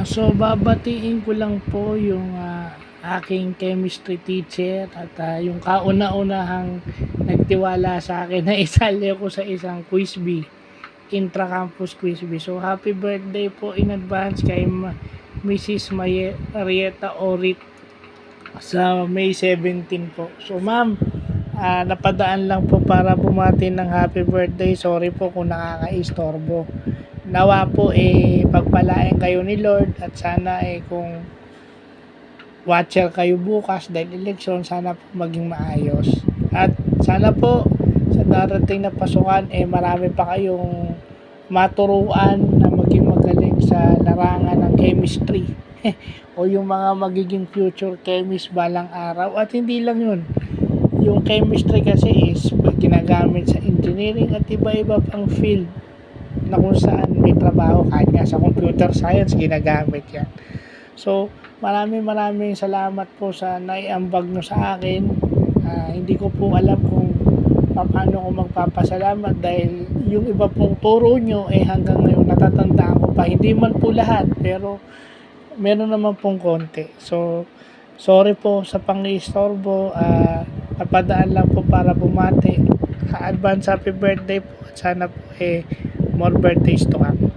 So babatiin ko lang po yung aking chemistry teacher at yung kauna-unahang nagtiwala sa akin na isali ako sa isang quiz bee, intra-campus quiz bee. So happy birthday po in advance kay Mrs. Marieta Orit sa May 17 po. So ma'am, napadaan lang po para bumati ng happy birthday. Sorry po kung nakakaistorbo. Nawa po pagpalain kayo ni Lord at sana kung watcher kayo bukas dahil eleksyon, sana po maging maayos. At sana po sa darating na pasukan marami pa kayong maturuan na maging magaling sa larangan ng chemistry o yung mga magiging future chemist balang araw. At hindi lang yun, yung chemistry kasi is ginagamit sa engineering at iba-iba pang field na kung saan may trabaho, kahit nga sa computer science ginagamit yan. So maraming salamat po sa naiambag nyo sa akin. Hindi ko po alam kung paano ko magpapasalamat dahil yung iba pong turo nyo hanggang ngayon natatandaan ko pa, hindi man po lahat pero meron naman pong konti. So sorry po sa pang-istorbo, napadaan lang po para bumati. Advance happy birthday po at sana po more birthdays to come.